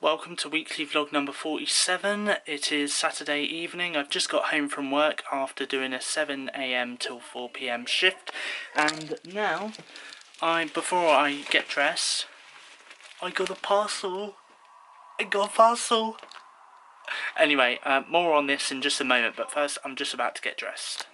Welcome to weekly vlog number 47. It is Saturday evening. I've just got home from work after doing a 7 AM till 4 PM shift, and now before I get dressed, I got a parcel. Anyway, more on this in just a moment, but first I'm just about to get dressed.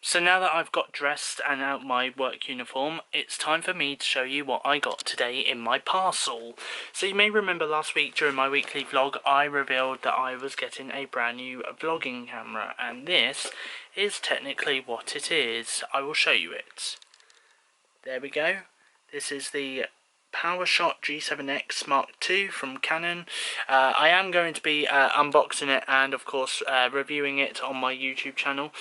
So now that I've got dressed and out my work uniform, it's time for me to show you what I got today in my parcel. So you may remember last week during my weekly vlog, I revealed that I was getting a brand new vlogging camera, and this is technically what it is. I will show you it. There we go. This is the PowerShot G7X Mark II from Canon. I am going to be unboxing it and of course reviewing it on my YouTube channel,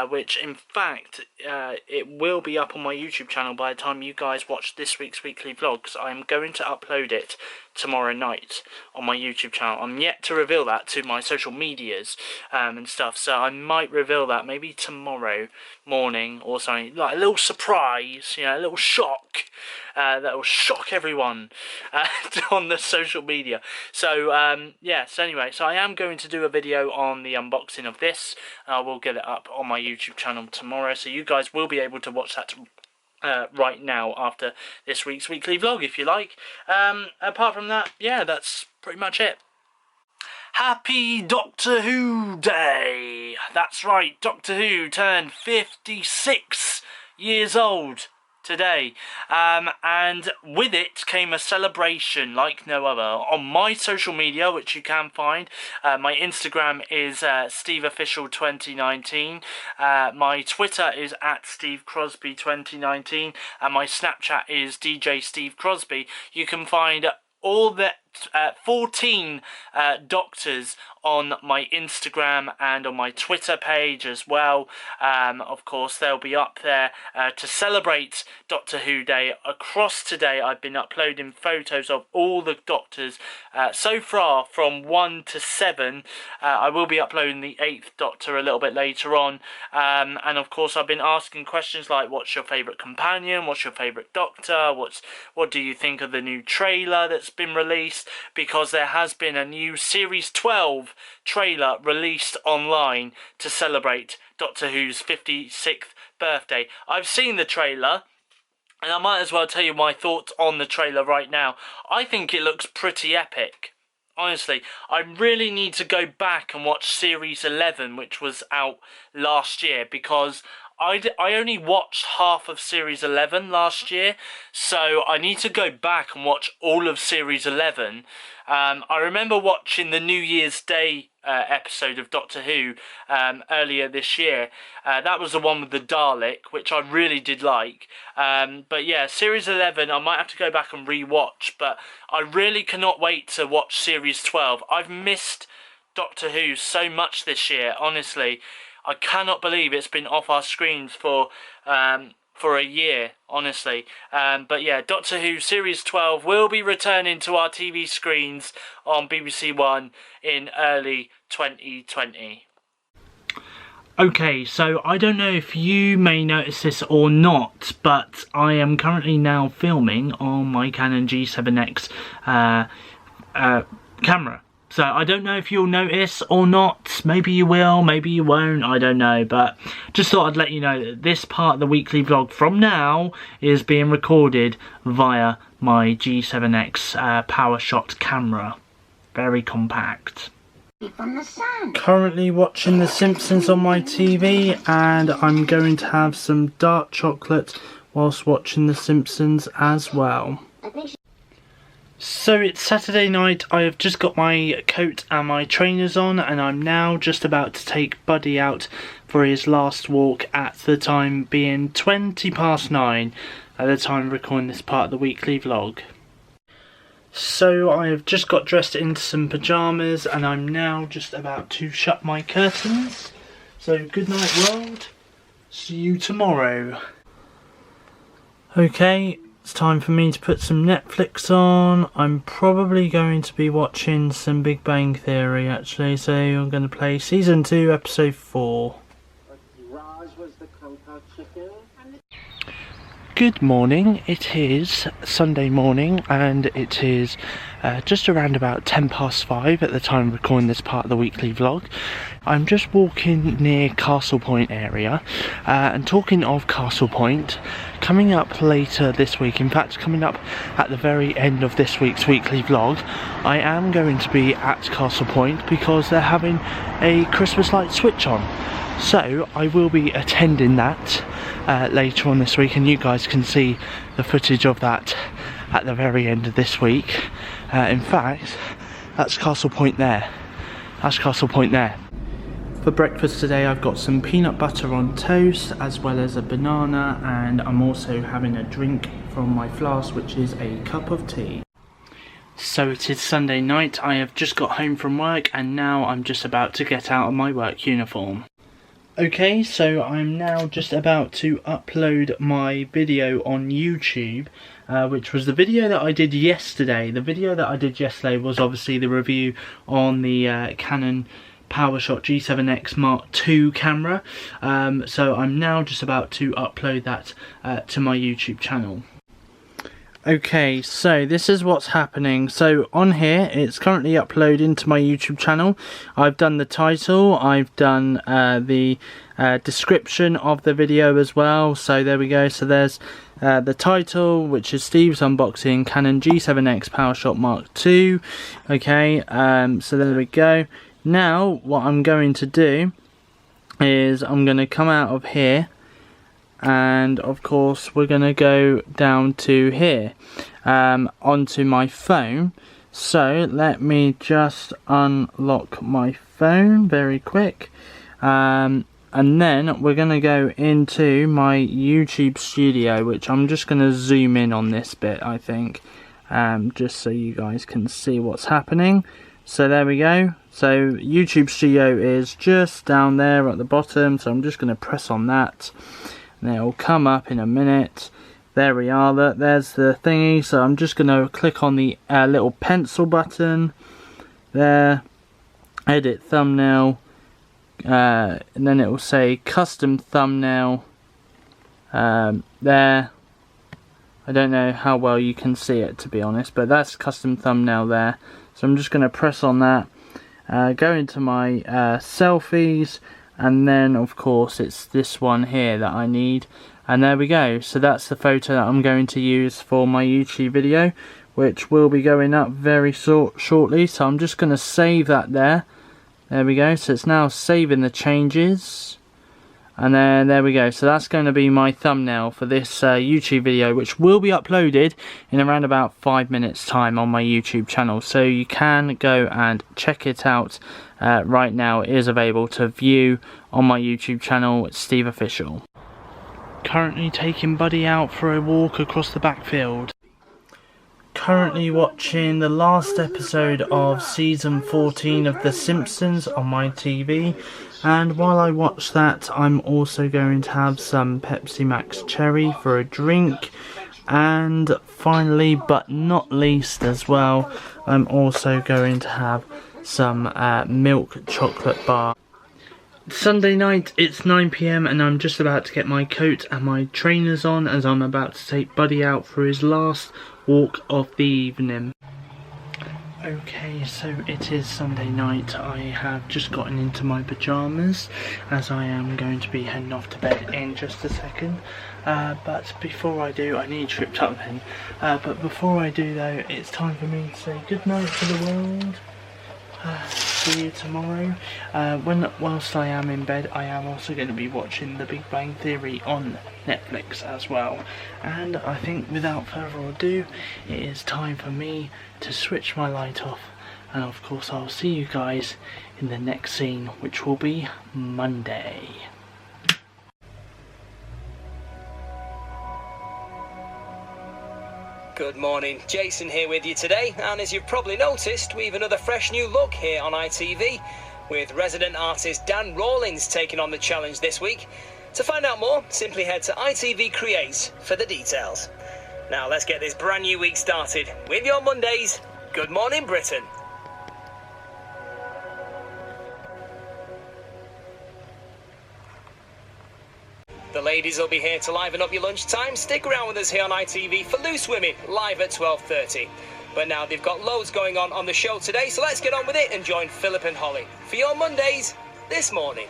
which in fact it will be up on my YouTube channel by the time you guys watch this week's weekly vlogs. I am going to upload it tomorrow night on my YouTube channel. I'm yet to reveal that to my social medias and stuff, so I might reveal that maybe tomorrow morning or something, like a little surprise, you know, a little shock that will shock everyone on the social media. So yeah, so anyway, so I am going to do a video on the unboxing of this. I will get it up on my YouTube channel tomorrow, so you guys will be able to watch that right now after this week's weekly vlog if you like. Apart from that, yeah, that's pretty much it. Happy Doctor Who Day! That's right, Doctor Who turned 56 years old today, and with it came a celebration like no other. On my social media, which you can find, my Instagram is SteveOfficial 2019, my Twitter is at Steve Crosby 2019, and my Snapchat is DJ Steve Crosby. You can find all the 14 doctors on my Instagram and on my Twitter page as well. Of course, they'll be up there to celebrate Doctor Who Day. Across today, I've been uploading photos of all the doctors so far from 1 to 7. I will be uploading the 8th Doctor a little bit later on. And of course, I've been asking questions like, what's your favourite companion? What's your favourite Doctor? What do you think of the new trailer that's been released? Because there has been a new Series 12 trailer released online to celebrate Doctor Who's 56th birthday. I've seen the trailer, and I might as well tell you my thoughts on the trailer right now. I think it looks pretty epic. Honestly, I really need to go back and watch Series 11, which was out last year, because I only watched half of Series 11 last year, so I need to go back and watch all of Series 11. I remember watching the New Year's Day episode of Doctor Who earlier this year. That was the one with the Dalek, which I really did like. But yeah, Series 11 I might have to go back and re-watch, but I really cannot wait to watch Series 12. I've missed Doctor Who so much this year, honestly. I cannot believe it's been off our screens for a year, honestly. But yeah, Doctor Who Series 12 will be returning to our TV screens on BBC One in early 2020. Okay, so I don't know if you may notice this or not, but I am currently now filming on my Canon G7X camera. So I don't know if you'll notice or not. Maybe you will, maybe you won't, I don't know. But just thought I'd let you know that this part of the weekly vlog from now is being recorded via my G7X PowerShot camera. Very compact. From the sun. Currently watching The Simpsons on my TV, and I'm going to have some dark chocolate whilst watching The Simpsons as well. So it's Saturday night. I have just got my coat and my trainers on, and I'm now just about to take Buddy out for his last walk, at the time being 9:20 at the time of recording this part of the weekly vlog. So I have just got dressed into some pyjamas, and I'm now just about to shut my curtains. So good night world, see you tomorrow. Okay, it's time for me to put some Netflix on. I'm probably going to be watching some Big Bang Theory actually, so I'm going to play Season 2, Episode 4. Good morning. It is Sunday morning and it is just around about 5:10 at the time of recording this part of the weekly vlog. I'm just walking near Castle Point area, and talking of Castle Point, coming up later this week, in fact coming up at the very end of this week's weekly vlog, I am going to be at Castle Point because they're having a Christmas light switch on. So I will be attending that later on this week, and you guys can see the footage of that at the very end of this week. In fact, that's Castle Point there. That's Castle Point there. For breakfast today I've got some peanut butter on toast as well as a banana, and I'm also having a drink from my flask, which is a cup of tea. So it is Sunday night. I have just got home from work and now I'm just about to get out of my work uniform. Okay, so I'm now just about to upload my video on YouTube, which was the video that I did yesterday. The video that I did yesterday was obviously the review on the Canon PowerShot G7X Mark II camera. So I'm now just about to upload that to my YouTube channel. Okay, so this is what's happening. So on here, it's currently uploading to my YouTube channel. I've done the title, I've done the description of the video as well. So there we go. So there's the title, which is Steve's Unboxing Canon G7X PowerShot Mark II. Okay, so there we go. Now, what I'm going to do is I'm going to come out of here, and of course we're going to go down to here, onto my phone. So let me just unlock my phone very quick, and then we're going to go into my YouTube studio, which I'm just going to zoom in on this bit, I think, just so you guys can see what's happening. So there we go. So YouTube studio is just down there at the bottom, so I'm just going to press on that. It'll come up in a minute. There we are. There's the thingy. So I'm just going to click on the little pencil button there, edit thumbnail, and then it will say custom thumbnail there. I don't know how well you can see it, to be honest, but that's custom thumbnail there. So I'm just going to press on that, go into my selfies, and then of course it's this one here that I need, and there we go. So that's the photo that I'm going to use for my YouTube video, which will be going up very shortly. So I'm just going to save that there. There we go. So it's now saving the changes, and then there we go. So that's going to be my thumbnail for this YouTube video, which will be uploaded in around about 5 minutes time on my YouTube channel. So you can go and check it out right now. It is available to view on my YouTube channel. It's SteveOfficial. Currently taking Buddy out for a walk across the backfield. Currently watching the last episode of season 14 of The Simpsons on my TV, and while I watch that I'm also going to have some Pepsi Max Cherry for a drink, and finally but not least as well, I'm also going to have some milk chocolate bar. Sunday night, it's 9 PM and I'm just about to get my coat and my trainers on as I'm about to take Buddy out for his last walk of the evening. Okay, so it is Sunday night. I have just gotten into my pyjamas as I am going to be heading off to bed in just a second. But before I do, I need tripped up then. But before I do though, it's time for me to say good night to the world. See you tomorrow. Whilst I am in bed, I am also going to be watching The Big Bang Theory on Netflix as well. And I think without further ado, it is time for me to switch my light off. And of course I'll see you guys in the next scene, which will be Monday. Good morning, Jason here with you today, and as you've probably noticed, we've another fresh new look here on ITV, with resident artist Dan Rawlins taking on the challenge this week. To find out more, simply head to ITV Creates for the details. Now let's get this brand new week started with your Mondays. Good morning, Britain. The ladies will be here to liven up your lunchtime. Stick around with us here on ITV for Loose Women, live at 12:30. But now they've got loads going on the show today, so let's get on with it and join Philip and Holly for your Mondays this morning.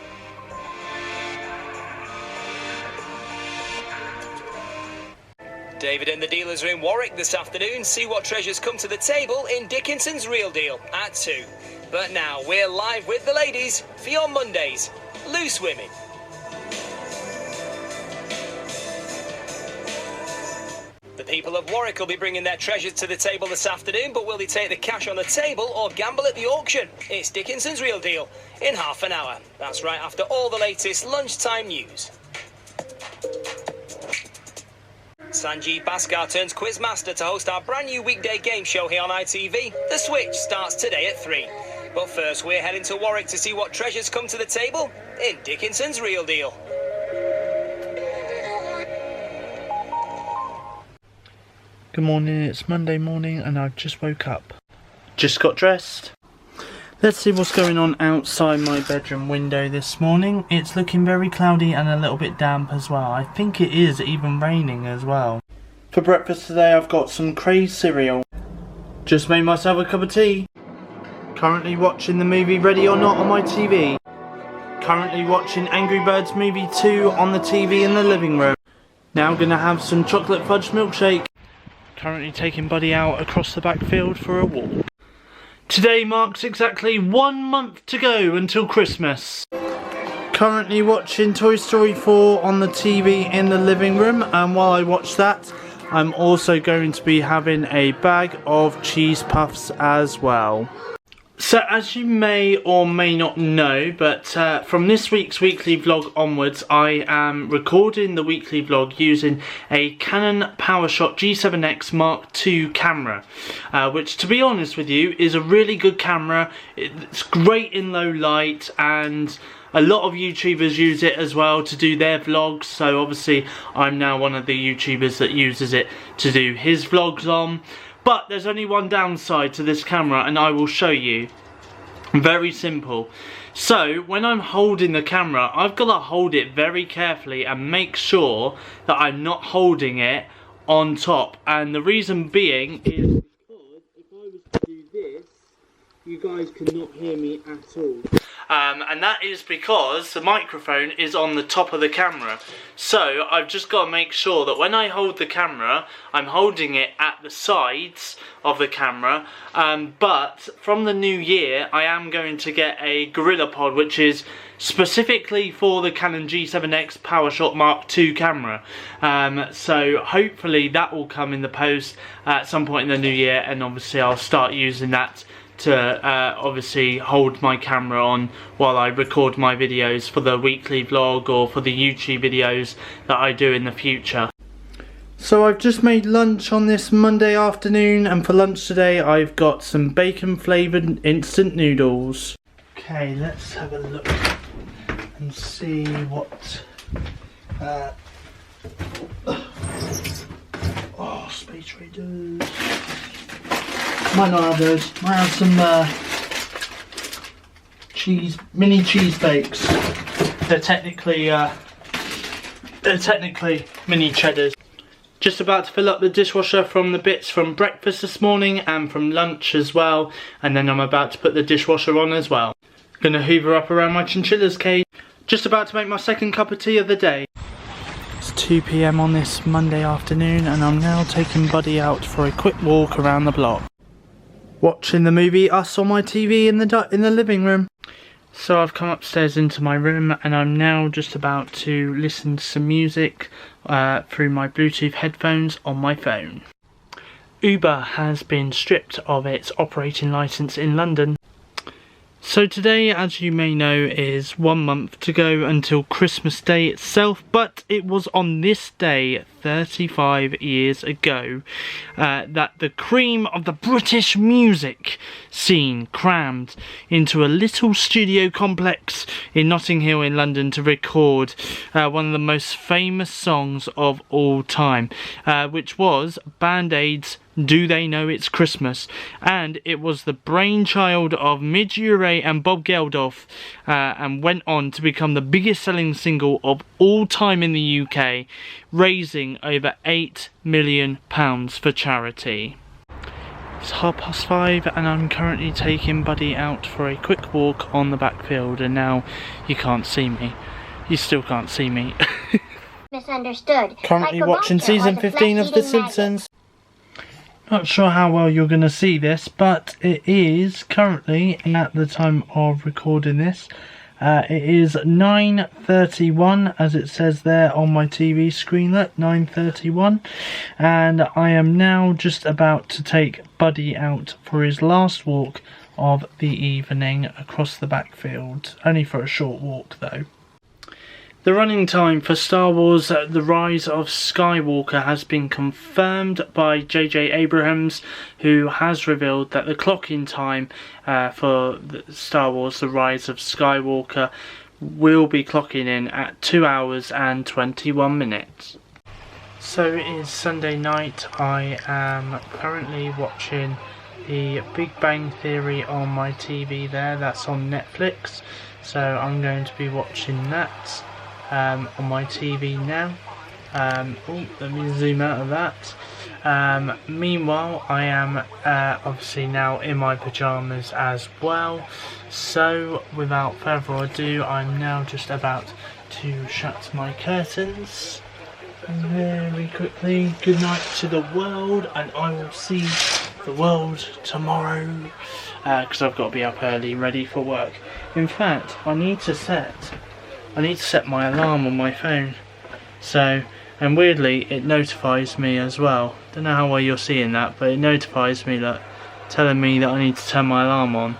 David in the dealers are in Warwick this afternoon. See what treasures come to the table in Dickinson's Real Deal at 2. But now we're live with the ladies for your Mondays, Loose Women. The people of Warwick will be bringing their treasures to the table this afternoon, but will they take the cash on the table or gamble at the auction? It's Dickinson's Real Deal in half an hour. That's right after all the latest lunchtime news. Sanjeev Bhaskar turns quizmaster to host our brand new weekday game show here on ITV. The Switch starts today at 3. But first we're heading to Warwick to see what treasures come to the table in Dickinson's Real Deal. Good morning, it's Monday morning and I've just woke up. Just got dressed. Let's see what's going on outside my bedroom window this morning. It's looking very cloudy and a little bit damp as well. I think it is even raining as well. For breakfast today I've got some crazy cereal. Just made myself a cup of tea. Currently watching the movie Ready or Not on my TV. Currently watching Angry Birds Movie 2 on the TV in the living room. Now gonna have some chocolate fudge milkshake. Currently taking Buddy out across the backfield for a walk. Today marks exactly 1 month to go until Christmas. Currently watching Toy Story 4 on the TV in the living room, and while I watch that, I'm also going to be having a bag of cheese puffs as well. So as you may or may not know, but from this week's weekly vlog onwards, I am recording the weekly vlog using a Canon PowerShot G7X Mark II camera, which to be honest with you is a really good camera. It's great in low light and a lot of YouTubers use it as well to do their vlogs, so obviously I'm now one of the YouTubers that uses it to do his vlogs on. But there's only one downside to this camera and I will show you. Very simple. So when I'm holding the camera, I've got to hold it very carefully and make sure that I'm not holding it on top. And the reason being is because if I was to do this, you guys cannot hear me at all. And that is because the microphone is on the top of the camera. So I've just got to make sure that when I hold the camera, I'm holding it at the sides of the camera. But from the new year, I am going to get a GorillaPod, which is specifically for the Canon G7X PowerShot Mark II camera. So hopefully that will come in the post at some point in the new year, and obviously I'll start using that to obviously hold my camera on while I record my videos for the weekly vlog or for the YouTube videos that I do in the future. So I've just made lunch on this Monday afternoon, and for lunch today I've got some bacon flavoured instant noodles. Okay, let's have a look and see what Space Raiders. Might not have those. Might have some mini cheese bakes. They're technically mini cheddars. Just about to fill up the dishwasher from the bits from breakfast this morning and from lunch as well, and then I'm about to put the dishwasher on as well. Gonna hoover up around my chinchilla's cage. Just about to make my second cup of tea of the day. It's 2 PM on this Monday afternoon, and I'm now taking Buddy out for a quick walk around the block. Watching the movie Us on my TV in the living room. So I've come upstairs into my room and I'm now just about to listen to some music through my Bluetooth headphones on my phone. Uber has been stripped of its operating licence in London. So today, as you may know, is 1 month to go until Christmas Day itself, but it was on this day 35 years ago that the cream of the British music scene crammed into a little studio complex in Notting Hill in London to record one of the most famous songs of all time, which was Band Aid's Do They Know It's Christmas, and it was the brainchild of Midge Ure and Bob Geldof, and went on to become the biggest selling single of all time in the UK, raising over £8 million for charity. It's 5:30 and I'm currently taking Buddy out for a quick walk on the backfield, and now you can't see me. You still can't see me. Misunderstood. Currently watching season 15 of The Simpsons. Not sure how well you're going to see this, but it is currently, at the time of recording this, it is 9:31, as it says there on my TV screen. Look, 9:31, and I am now just about to take Buddy out for his last walk of the evening across the backfield. Only for a short walk though. The running time for Star Wars The Rise of Skywalker has been confirmed by J.J. Abrams, who has revealed that the clock-in time for Star Wars The Rise of Skywalker will be clocking in at 2 hours and 21 minutes. So it is Sunday night. I am currently watching The Big Bang Theory on my TV there. That's on Netflix. So I'm going to be watching that on my TV now. Let me zoom out of that. Meanwhile, I am obviously now in my pyjamas as well. So without further ado, I'm now just about to shut my curtains very quickly. Good night to the world, and I will see the world tomorrow, because I've got to be up early ready for work. In fact, I need to set my alarm on my phone. So, and weirdly, it notifies me as well. Don't know how well you're seeing that, but it notifies me, look, telling me that I need to turn my alarm on.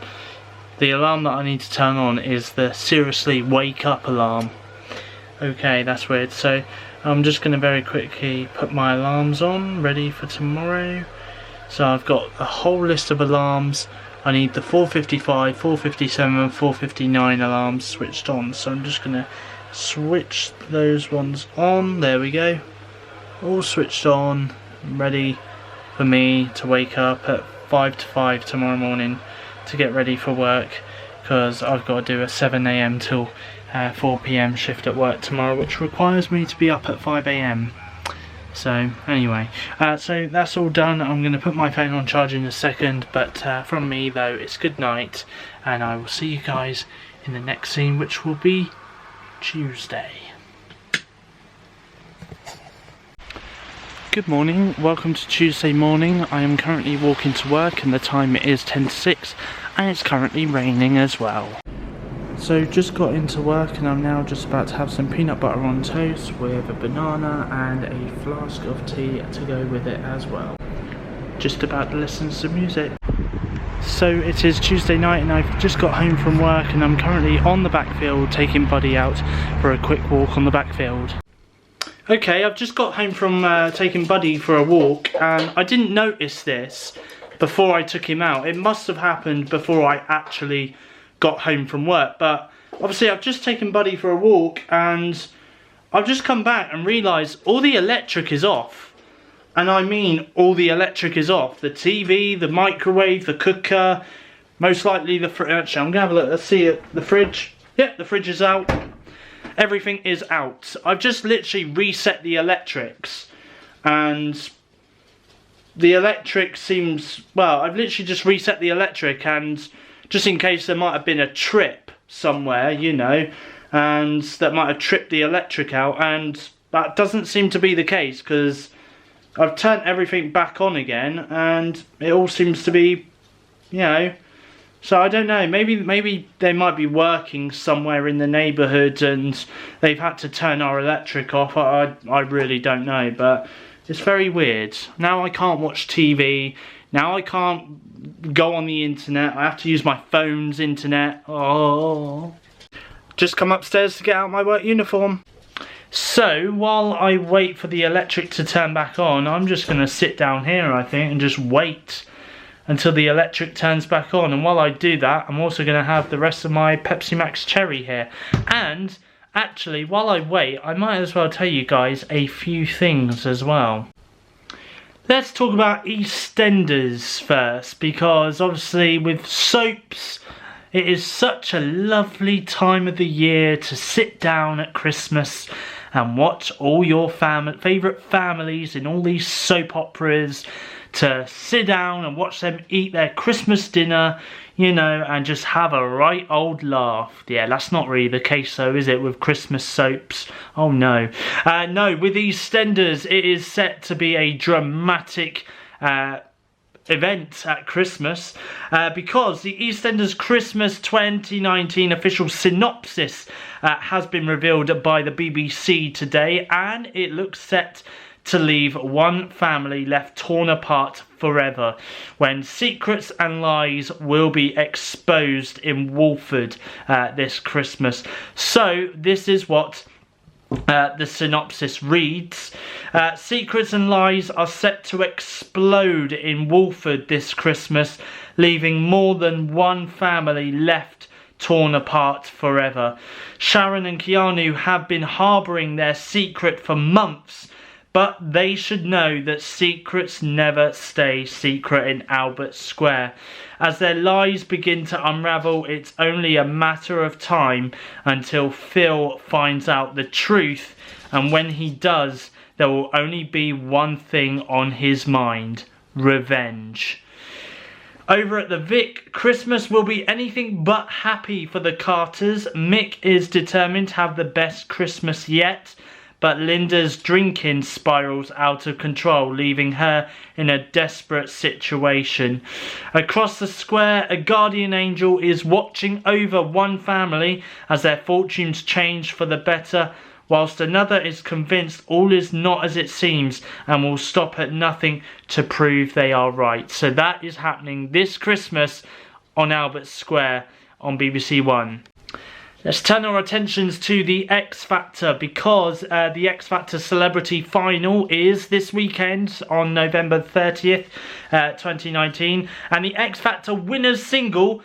The alarm that I need to turn on is the seriously wake up alarm. Okay, that's weird. So, I'm just going to very quickly put my alarms on, ready for tomorrow. So I've got a whole list of alarms. I need the 4:55, 4:57 and 4:59 alarms switched on, so I'm just going to switch those ones on. There we go, all switched on, ready for me to wake up at 5 to 5 tomorrow morning to get ready for work, because I've got to do a 7 AM till 4 PM shift at work tomorrow, which requires me to be up at 5 AM. So anyway, so that's all done. I'm going to put my phone on charge in a second, but from me though, it's good night, and I will see you guys in the next scene, which will be Tuesday. Good morning, welcome to Tuesday morning. I am currently walking to work, and the time is 10 to 6, and it's currently raining as well. So just got into work, and I'm now just about to have some peanut butter on toast with a banana and a flask of tea to go with it as well. Just about to listen to some music. So it is Tuesday night, and I've just got home from work, and I'm currently on the backfield taking Buddy out for a quick walk on the backfield. Okay, I've just got home from taking Buddy for a walk, and I didn't notice this before I took him out. It must have happened before I actually got home from work, but obviously I've just taken Buddy for a walk, and I've just come back and realised all the electric is off. And I mean all the electric is off. The TV, the microwave, the cooker, most likely the fridge. Actually, I'm gonna have a look, let's see it. The fridge, yep, the fridge is out. Everything is out. I've just literally reset the electrics, and the electric seems, well, I've literally just reset the electric, and just in case there might have been a trip somewhere, you know, and that might have tripped the electric out, and that doesn't seem to be the case, because I've turned everything back on again, and it all seems to be, you know, so I don't know, maybe they might be working somewhere in the neighbourhood and they've had to turn our electric off. I really don't know, but it's very weird. Now I can't watch TV, now I can't go on the internet, I have to use my phone's internet. Oh, just come upstairs to get out my work uniform. So while I wait for the electric to turn back on, I'm just going to sit down here, I think, and just wait until the electric turns back on. And while I do that, I'm also going to have the rest of my Pepsi Max Cherry here. And actually, while I wait, I might as well tell you guys a few things as well. Let's talk about EastEnders first, because obviously with soaps, it is such a lovely time of the year to sit down at Christmas and watch all your favourite families in all these soap operas, to sit down and watch them eat their Christmas dinner, you know, and just have a right old laugh. Yeah, that's not really the case though, is it, with Christmas soaps? Oh no. No, with EastEnders, it is set to be a dramatic event at Christmas, because the EastEnders Christmas 2019 official synopsis has been revealed by the BBC today, and it looks set to leave one family left torn apart forever when secrets and lies will be exposed in Walford this Christmas. So this is what the synopsis reads. Secrets and lies are set to explode in Walford this Christmas, leaving more than one family left torn apart forever. Sharon and Keanu have been harbouring their secret for months, but they should know that secrets never stay secret in Albert Square. As their lies begin to unravel, it's only a matter of time until Phil finds out the truth, and when he does, there will only be one thing on his mind: revenge. Over at the Vic, Christmas will be anything but happy for the Carters. Mick is determined to have the best Christmas yet, but Linda's drinking spirals out of control, leaving her in a desperate situation. Across the square, a guardian angel is watching over one family as their fortunes change for the better, whilst another is convinced all is not as it seems and will stop at nothing to prove they are right. So that is happening this Christmas on Albert Square on BBC One. Let's turn our attentions to the X Factor, because the X Factor Celebrity Final is this weekend on November 30th, 2019. And the X Factor winner's single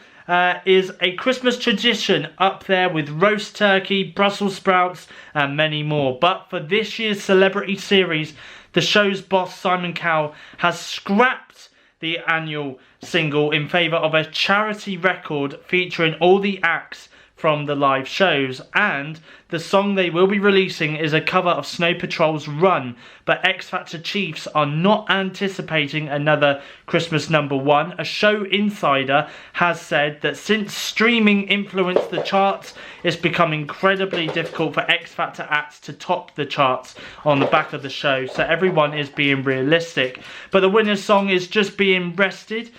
is a Christmas tradition, up there with roast turkey, Brussels sprouts and many more. But for this year's Celebrity Series, the show's boss Simon Cowell has scrapped the annual single in favour of a charity record featuring all the acts from the live shows, and the song they will be releasing is a cover of Snow Patrol's Run. But X Factor Chiefs are not anticipating another Christmas #1. A show insider has said that since streaming influenced the charts, it's become incredibly difficult for X Factor acts to top the charts on the back of the show, so everyone is being realistic. But the winner's song is just being rested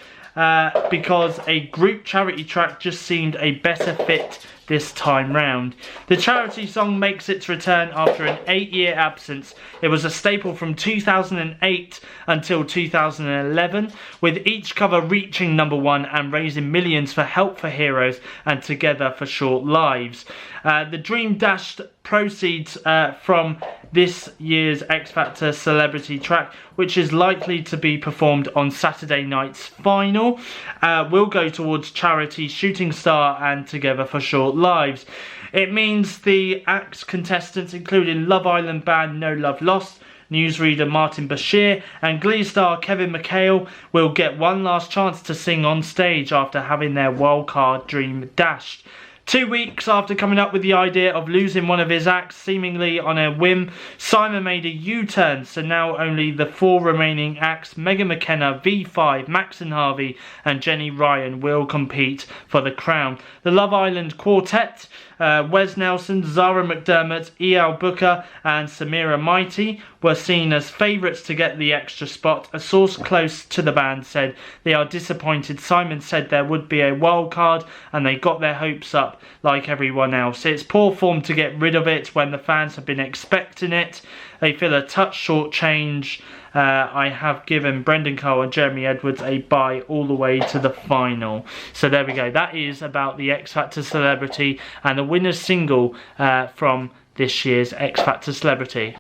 because a group charity track just seemed a better fit this time round. The charity song makes its return after an 8-year absence. It was a staple from 2008 until 2011, with each cover reaching #1 and raising millions for Help for Heroes and Together for Short Lives. The Dream Dash proceeds from this year's X Factor Celebrity track, which is likely to be performed on Saturday night's final, will go towards charity Shooting Star and Together for Short Lives. It means the acts contestants, including Love Island band No Love Lost, newsreader Martin Bashir and Glee star Kevin McHale, will get one last chance to sing on stage after having their wildcard dream dashed. 2 weeks after coming up with the idea of losing one of his acts seemingly on a whim, Simon made a U-turn, so now only the 4 remaining acts, Megan McKenna, V5, Max and Harvey and Jenny Ryan, will compete for the crown. The Love Island Quartet, Wes Nelson, Zara McDermott, E.L. Booker and Samira Mighty, were seen as favourites to get the extra spot. A source close to the band said they are disappointed. Simon said there would be a wild card and they got their hopes up like everyone else. It's poor form to get rid of it when the fans have been expecting it. They feel a touch short change. I have given Brendan Cole and Jeremy Edwards a bye all the way to the final. So there we go. That is about the X Factor Celebrity and the winner's single from this year's X Factor Celebrity.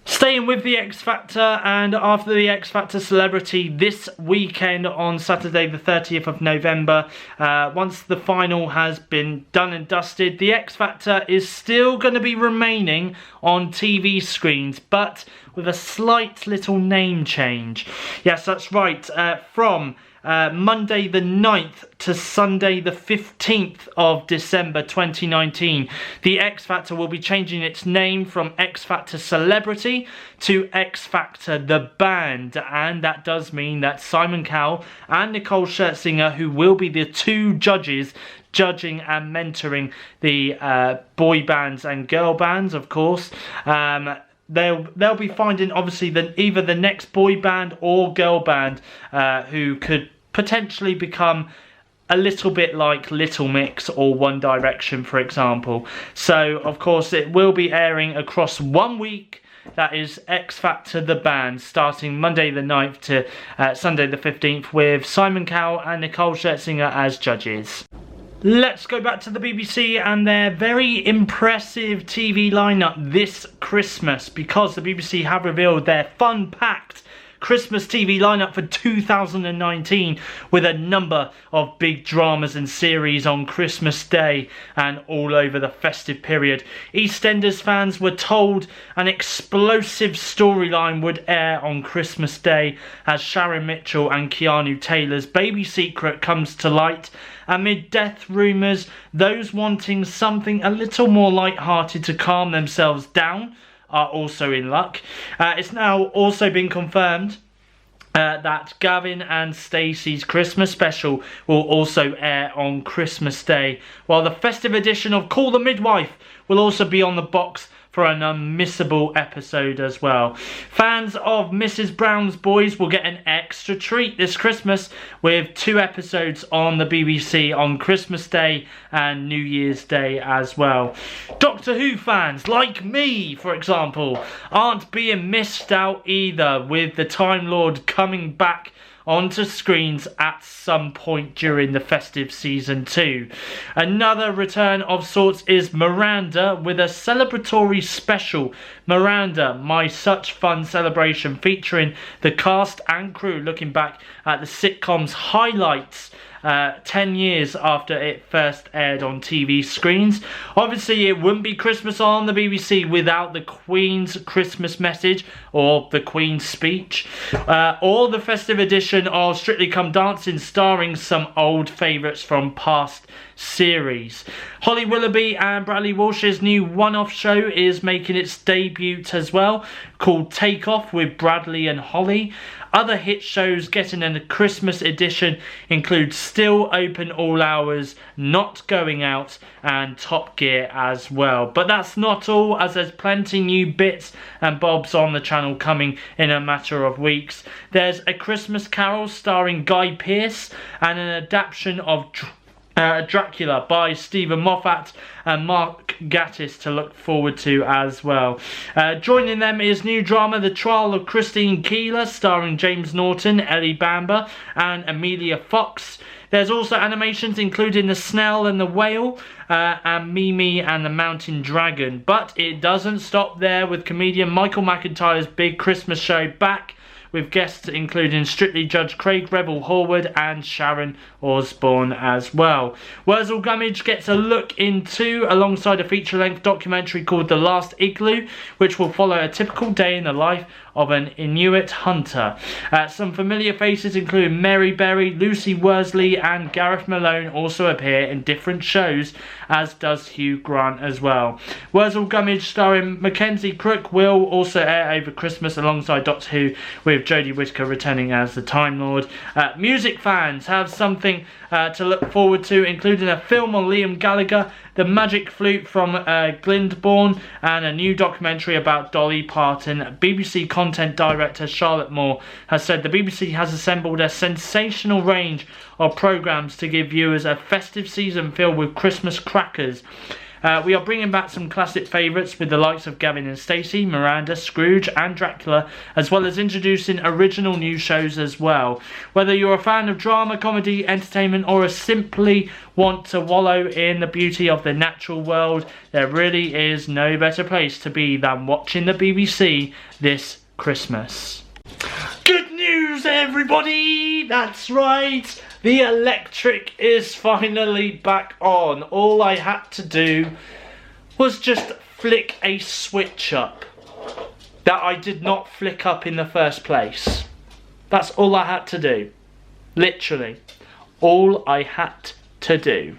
Staying with the X Factor, and after the X Factor Celebrity this weekend on Saturday the 30th of November, once the final has been done and dusted, the X Factor is still going to be remaining on TV screens, but with a slight little name change. Yes, that's right, from Monday the 9th to Sunday the 15th of December 2019, the X Factor will be changing its name from X Factor Celebrity to X Factor The Band, and that does mean that Simon Cowell and Nicole Scherzinger, who will be the two judges judging and mentoring the boy bands and girl bands, of course, they'll be finding obviously either the next boy band or girl band who could potentially become a little bit like Little Mix or One Direction, for example. So of course it will be airing across 1 week. That is X Factor The Band, starting Monday the 9th to Sunday the 15th, with Simon Cowell and Nicole Scherzinger as judges. Let's go back to the BBC and their very impressive TV lineup this Christmas, because the BBC have revealed their fun-packed Christmas TV lineup for 2019, with a number of big dramas and series on Christmas Day and all over the festive period. EastEnders fans were told an explosive storyline would air on Christmas Day as Sharon Mitchell and Keanu Taylor's baby secret comes to light. Amid death rumours, those wanting something a little more light-hearted to calm themselves down are also in luck. It's now also been confirmed that Gavin and Stacey's Christmas special will also air on Christmas Day, while the festive edition of Call the Midwife will also be on the box for an unmissable episode as well. Fans of Mrs. Brown's Boys will get an extra treat this Christmas, with 2 episodes on the BBC on Christmas Day and New Year's Day as well. Doctor Who fans, like me for example, aren't being missed out either, with the Time Lord coming back onto screens at some point during the festive season too. Another return of sorts is Miranda, with a celebratory special, Miranda, My Such Fun Celebration, featuring the cast and crew looking back at the sitcom's highlights 10 years after it first aired on TV screens. Obviously it wouldn't be Christmas on the BBC without the Queen's Christmas message or the Queen's speech, or the festive edition of Strictly Come Dancing, starring some old favourites from past series. Holly Willoughby and Bradley Walsh's new one-off show is making its debut as well, called Take Off with Bradley and Holly. Other hit shows getting a Christmas edition include Still Open All Hours, Not Going Out and Top Gear as well. But that's not all, as there's plenty new bits and bobs on the channel coming in a matter of weeks. There's A Christmas Carol starring Guy Pearce, and an adaptation of Dracula by Stephen Moffat and Mark Gatiss to look forward to as well. Joining them is new drama The Trial of Christine Keeler, starring James Norton, Ellie Bamber and Amelia Fox. There's also animations including The Snail and the Whale, and Mimi and the Mountain Dragon. But it doesn't stop there, with comedian Michael McIntyre's big Christmas show back, with guests including Strictly Judge Craig Revel Horwood and Sharon Osbourne as well. Wurzel Gummidge gets a look into, alongside a feature-length documentary called The Last Igloo, which will follow a typical day in the life of an Inuit hunter. Some familiar faces including Mary Berry, Lucy Worsley and Gareth Malone also appear in different shows, as does Hugh Grant as well. Wurzel Gummidge starring Mackenzie Crook will also air over Christmas alongside Doctor Who, with Jodie Whittaker returning as the Time Lord. Music fans have something to look forward to, including a film on Liam Gallagher, the Magic Flute from Glyndebourne, and a new documentary about Dolly Parton. BBC content director Charlotte Moore has said the BBC has assembled a sensational range of programmes to give viewers a festive season filled with Christmas crackers. We are bringing back some classic favourites with the likes of Gavin and Stacey, Miranda, Scrooge and Dracula, as well as introducing original new shows as well. Whether you're a fan of drama, comedy, entertainment, or simply want to wallow in the beauty of the natural world, there really is no better place to be than watching the BBC this Christmas. Good news, everybody! That's right, the electric is finally back on. All I had to do was just flick a switch up that I did not flick up in the first place. That's all I had to do. Literally, all I had to do.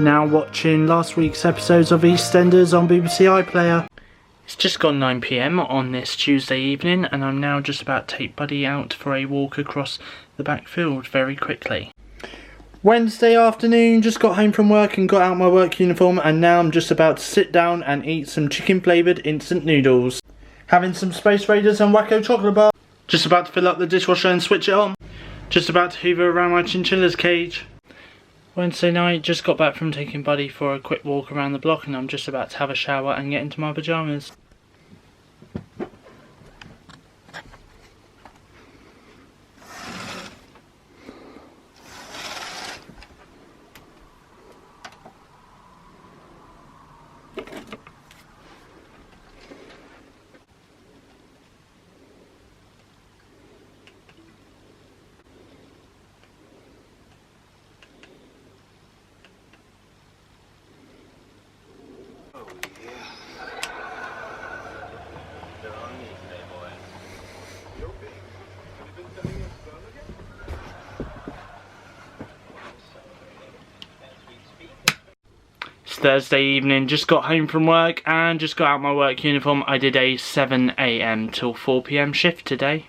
Now watching last week's episodes of EastEnders on BBC iPlayer. It's just gone 9 PM on this Tuesday evening, and I'm now just about to take Buddy out for a walk across the back field very quickly. Wednesday afternoon, just got home from work and got out my work uniform, and now I'm just about to sit down and eat some chicken flavoured instant noodles. Having some Space Raiders and Wacko chocolate bar. Just about to fill up the dishwasher and switch it on. Just about to hoover around my chinchilla's cage. Wednesday night, just got back from taking Buddy for a quick walk around the block, and I'm just about to have a shower and get into my pyjamas. Thursday evening, just got home from work and just got out my work uniform. I did a 7 AM till 4 PM shift today.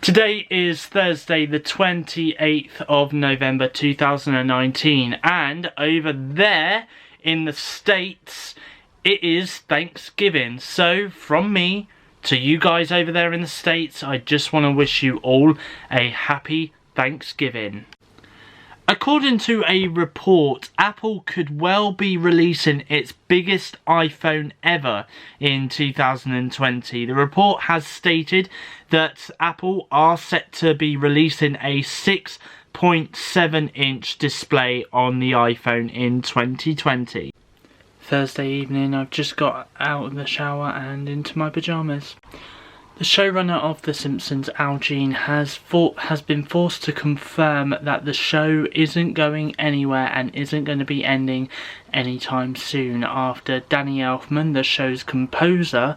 Today is Thursday the 28th of November 2019, and over there in the States it is Thanksgiving. So from me to you guys over there in the States, I just want to wish you all a happy Thanksgiving. According to a report, Apple could well be releasing its biggest iPhone ever in 2020. The report has stated that Apple are set to be releasing a 6.7-inch display on the iPhone in 2020. Thursday evening, I've just got out of the shower and into my pyjamas. The showrunner of The Simpsons, Al Jean, has been forced to confirm that the show isn't going anywhere and isn't going to be ending anytime soon, after Danny Elfman, the show's composer,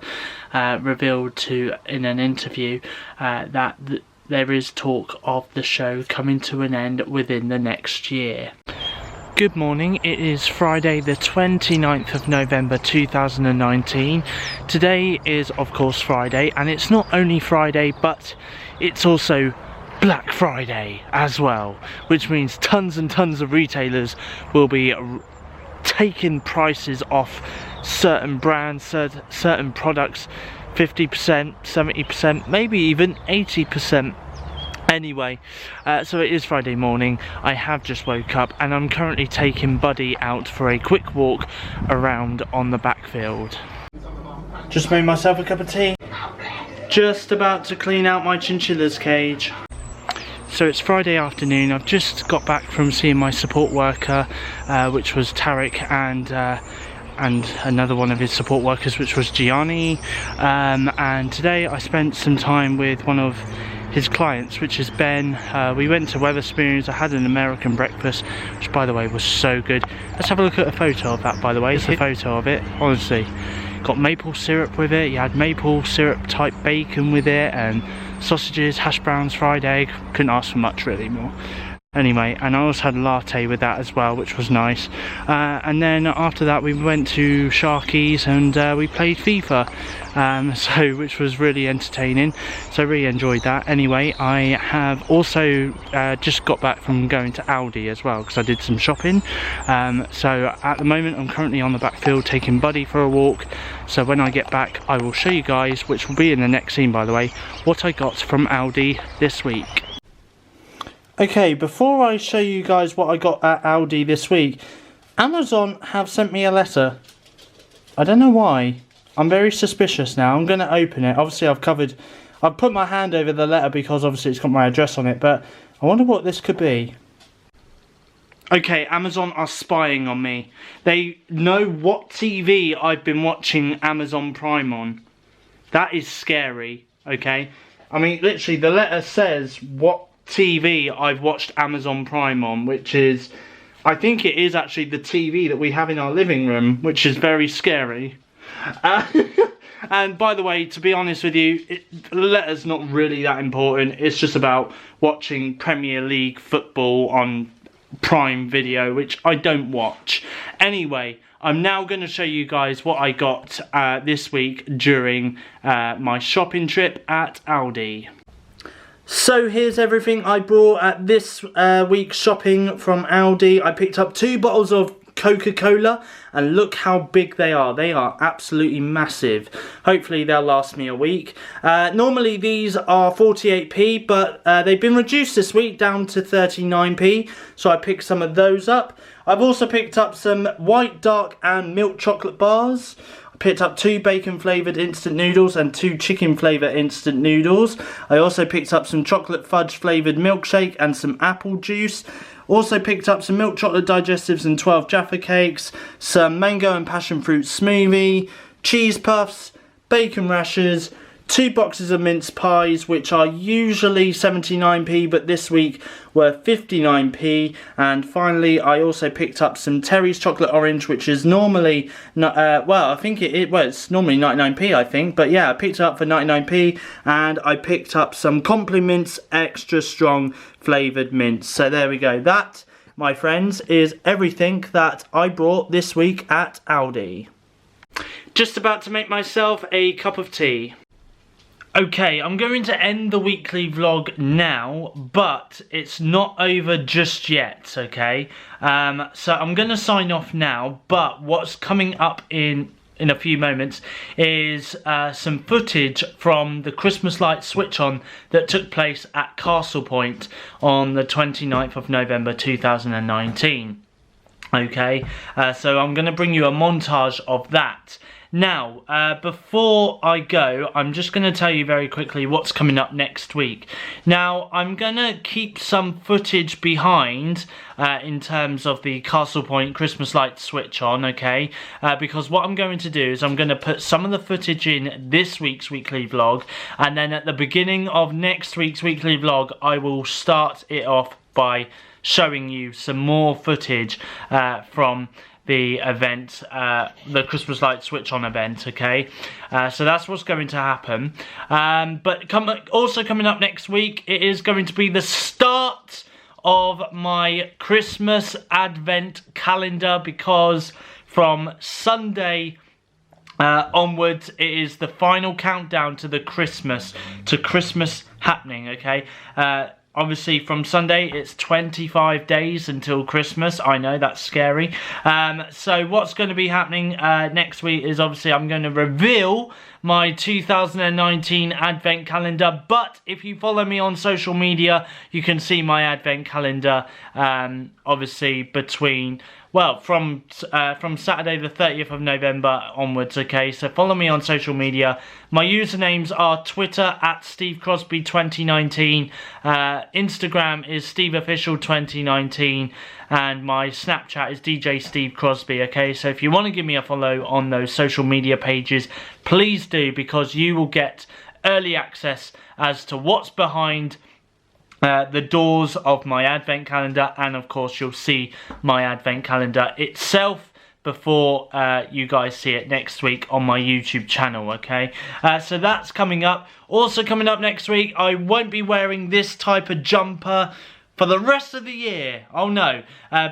revealed in an interview that there is talk of the show coming to an end within the next year. Good morning, it is Friday the 29th of November 2019. Today is of course Friday, and it's not only Friday but it's also Black Friday as well, which means tons and tons of retailers will be taking prices off certain brands, certain products, 50%, 70%, maybe even 80%. Anyway, so it is Friday morning. I have just woke up and I'm currently taking Buddy out for a quick walk around on the backfield. Just made myself a cup of tea. Just about to clean out my chinchilla's cage. So it's Friday afternoon. I've just got back from seeing my support worker, which was Tarek, and another one of his support workers, which was Gianni. And today I spent some time with one of his clients, which is Ben. We went to Wetherspoons. I had an American breakfast, which by the way was so good. Let's have a look at a photo of that, by the way. It's a photo of it, honestly. Got maple syrup with it. You had maple syrup type bacon with it, and sausages, hash browns, fried egg. Couldn't ask for much really more. Anyway, and I also had a latte with that as well, which was nice. And then after that we went to Sharky's and we played FIFA, which was really entertaining, so I really enjoyed that. Anyway, I have also just got back from going to Aldi as well, because I did some shopping. So at the moment I'm currently on the backfield taking Buddy for a walk, so when I get back I will show you guys, which will be in the next scene by the way, what I got from Aldi this week. Okay, before I show you guys what I got at Aldi this week, Amazon have sent me a letter. I don't know why. I'm very suspicious now. I'm going to open it. Obviously, I've put my hand over the letter because obviously it's got my address on it, but I wonder what this could be. Okay, Amazon are spying on me. They know what TV I've been watching Amazon Prime on. That is scary, okay? I mean, literally, the letter says what TV I've watched Amazon Prime on, which is, I think it is actually the TV that we have in our living room, which is very scary. And by the way, to be honest with you, the letter's not really that important. It's just about watching Premier League football on Prime Video, which I don't watch. Anyway, I'm now going to show you guys what I got this week during my shopping trip at Aldi. So here's everything I brought at this week's shopping from Aldi. I picked up 2 bottles of Coca-Cola, and look how big they are. They are absolutely massive. Hopefully they'll last me a week. Normally these are 48p, but they've been reduced this week down to 39p, so I picked some of those up. I've also picked up some white, dark and milk chocolate bars. I picked up 2 bacon flavoured instant noodles and 2 chicken flavour instant noodles. I also picked up some chocolate fudge flavoured milkshake and some apple juice. Also picked up some milk chocolate digestives and 12 Jaffa cakes, some mango and passion fruit smoothie, cheese puffs, bacon rashers, 2 boxes of mince pies, which are usually 79p, but this week were 59p. And finally, I also picked up some Terry's chocolate orange, which is normally, well, I think it's normally 99p, I think. But yeah, I picked it up for 99p, and I picked up some Compliments extra strong flavoured mints. So there we go. That, my friends, is everything that I brought this week at Aldi. Just about to make myself a cup of tea. Okay, I'm going to end the weekly vlog now, but it's not over just yet, okay? So I'm going to sign off now, but what's coming up in a few moments is some footage from the Christmas light switch on that took place at Castle Point on the 29th of November 2019. Okay, so I'm going to bring you a montage of that. Now, before I go, I'm just going to tell you very quickly what's coming up next week. Now, I'm going to keep some footage behind in terms of the Castle Point Christmas light switch on, okay? Because what I'm going to do is I'm going to put some of the footage in this week's weekly vlog, and then at the beginning of next week's weekly vlog, I will start it off by showing you some more footage from the event, the Christmas light switch on event, okay? So that's what's going to happen. But also coming up next week, it is going to be the start of my Christmas Advent calendar, because from Sunday onwards, it is the final countdown to Christmas happening, okay? Obviously, from Sunday, it's 25 days until Christmas. I know, that's scary. So what's going to be happening next week is, obviously, I'm going to reveal my 2019 Advent calendar. But if you follow me on social media, you can see my Advent calendar, obviously, between... well, from Saturday the 30th of November onwards, okay? So follow me on social media. My usernames are Twitter at SteveCrosby2019, Instagram is SteveOfficial2019, and my Snapchat is DJ Steve Crosby, okay? So if you want to give me a follow on those social media pages, please do, because you will get early access as to what's behind the doors of my Advent calendar, and of course you'll see my Advent calendar itself before you guys see it next week on my YouTube channel, okay? So that's coming up. Also coming up next week, I won't be wearing this type of jumper for the rest of the year. Oh no,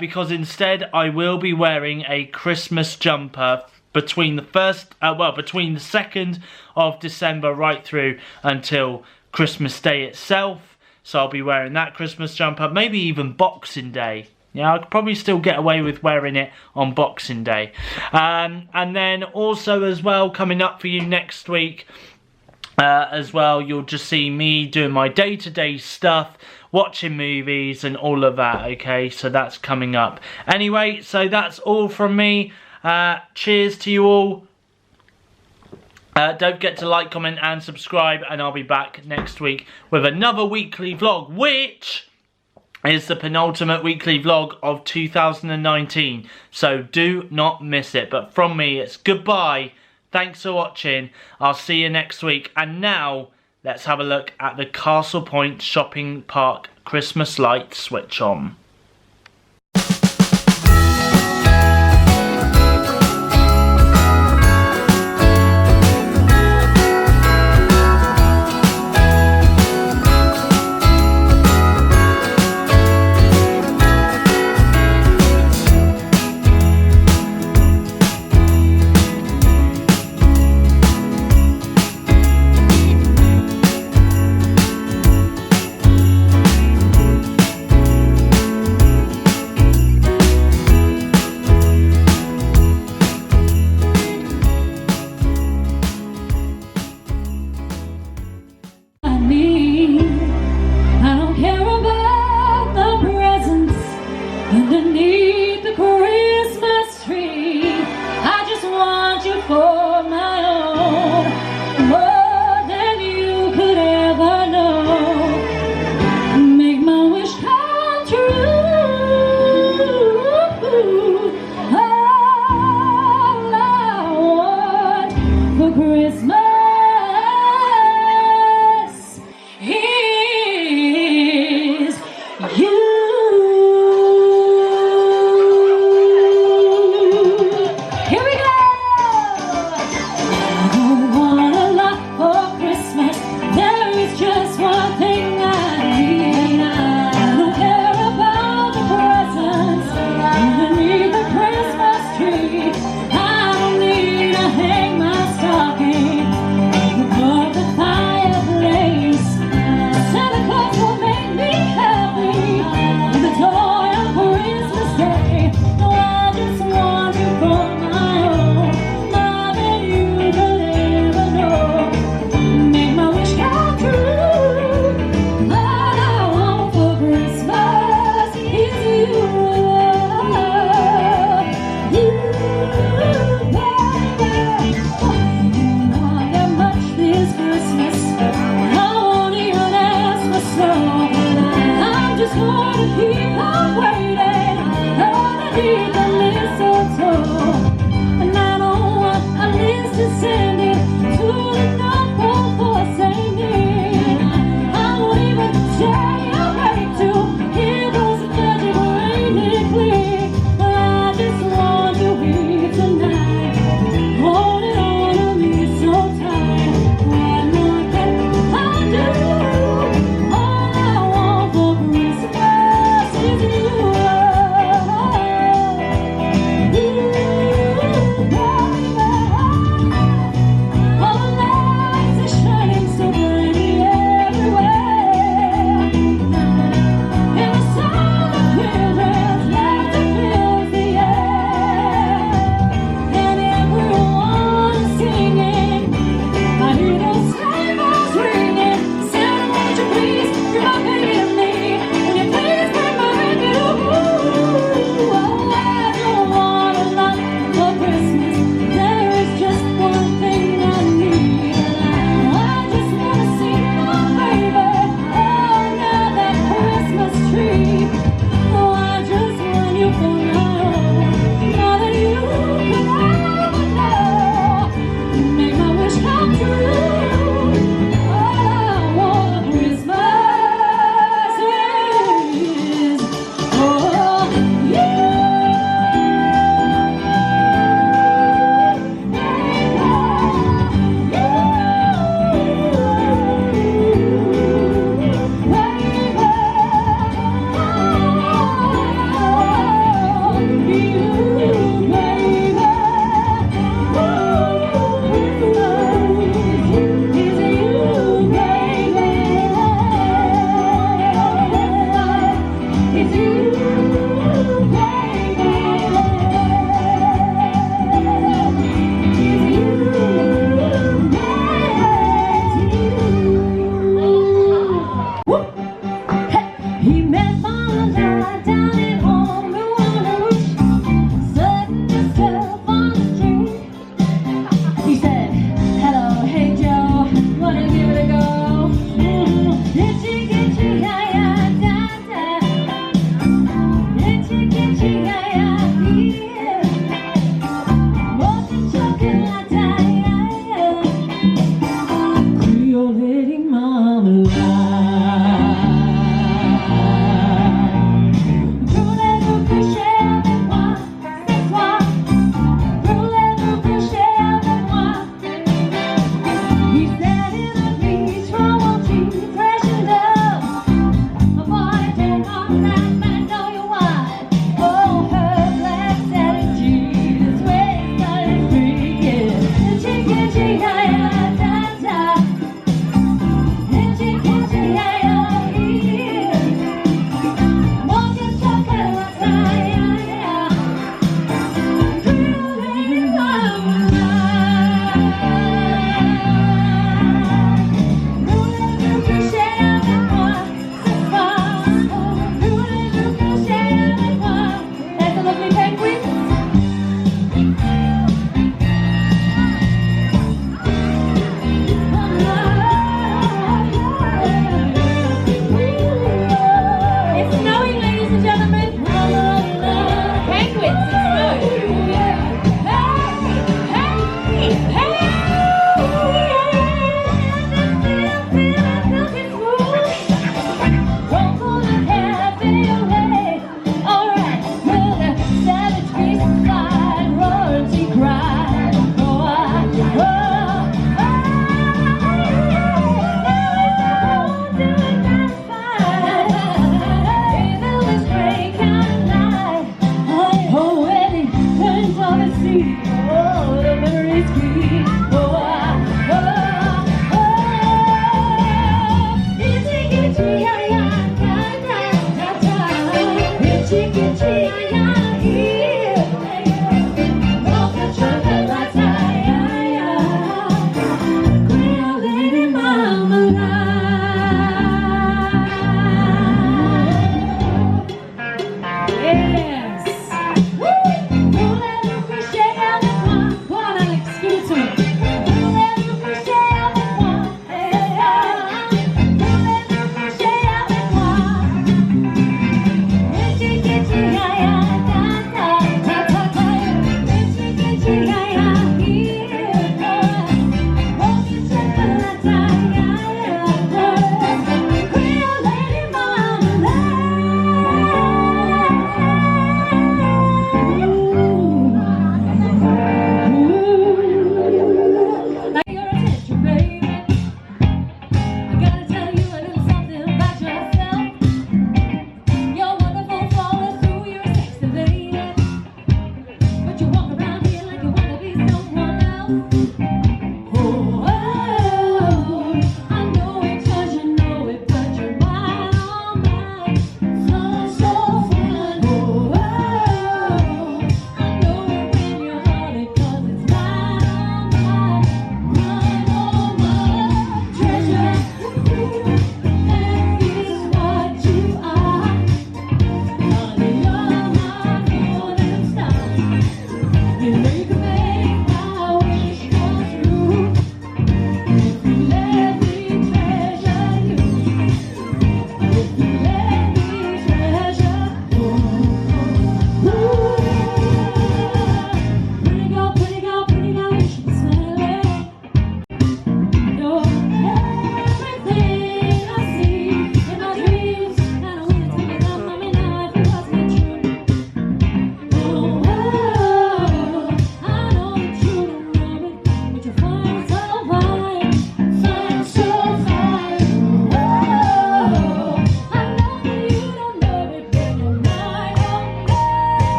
because instead I will be wearing a Christmas jumper between the between the 2nd of December right through until Christmas Day itself. So I'll be wearing that Christmas jumper, maybe even Boxing Day. Yeah, I could probably still get away with wearing it on Boxing Day. And then also as well, coming up for you next week, as well, you'll just see me doing my day-to-day stuff watching movies and all of that, okay? So that's coming up. Anyway, so that's all from me. Cheers to you all. Don't forget to like, comment and subscribe, and I'll be back next week with another weekly vlog, which is the penultimate weekly vlog of 2019. So do not miss it. But from me, it's goodbye. Thanks for watching. I'll see you next week. And now, let's have a look at the Castle Point Shopping Park Christmas light switch on. Underneath the Christmas tree, I just want you for my own, more than you could ever know. Make my wish come true. All I want for Christmas is you.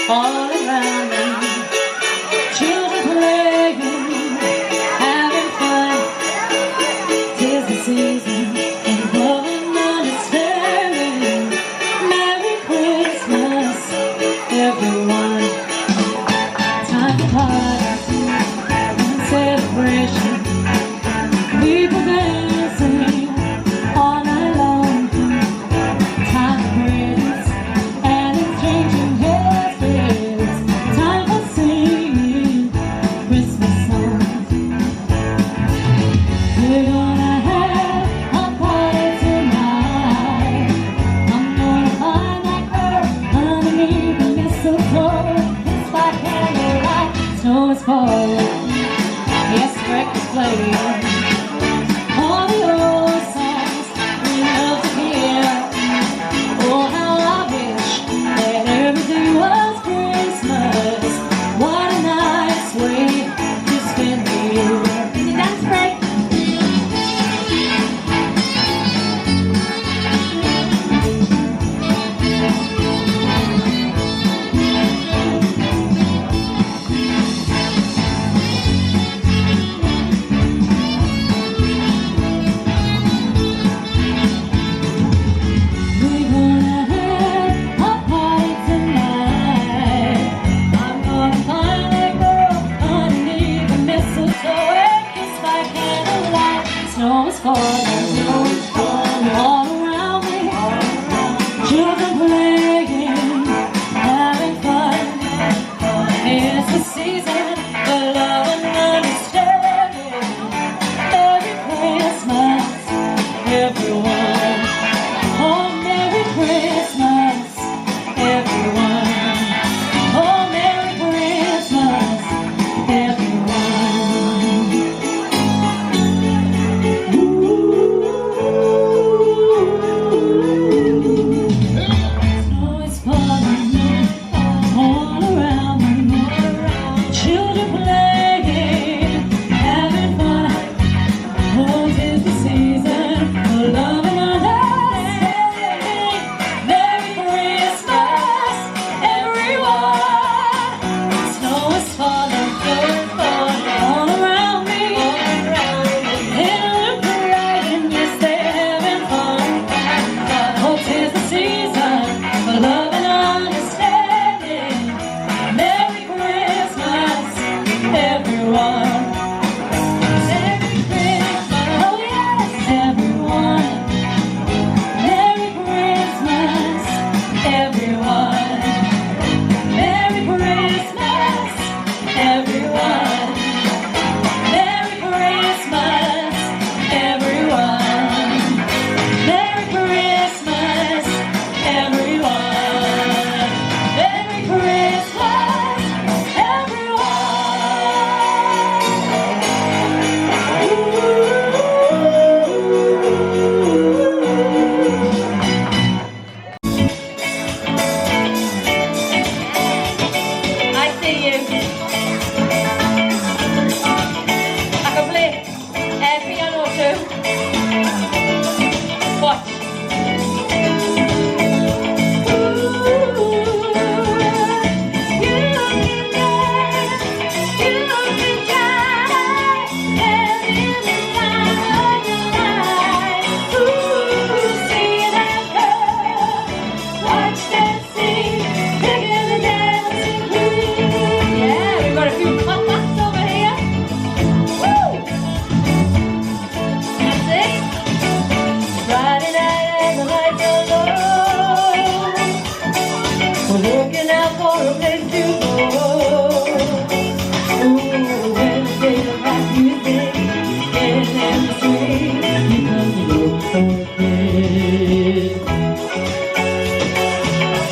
all around me. Children playing, having fun. 'Tis the season of love and understanding. Merry Christmas, everyone. Time for parties and celebration. People dancing all night long. Time for praise and exchanging histories. Time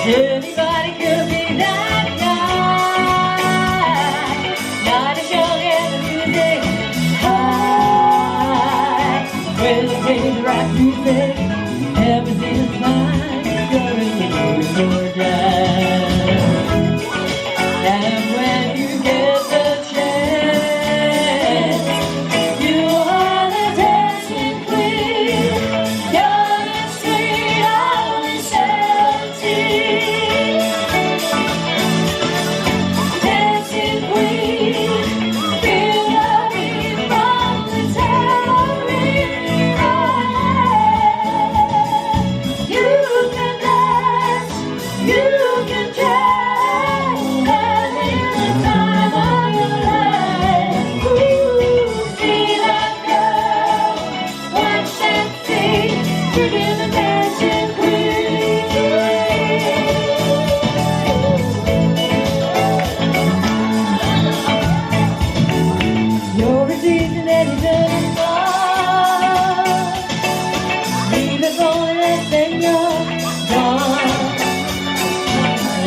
Anybody could be that guy, not as young as the music high. When they play the right music, everything's fine. You're in the mood for dance. And when you get the chance, you are the dancing queen. Young and sweet, only 17. Dancing queen, feel the beat from the tambourine. You can dance, you can jazz, and in the time of your life. Ooh, see that girl, watch that scene, you're the dancing queen. You're a season that is done far. Leave us all less than you're gone.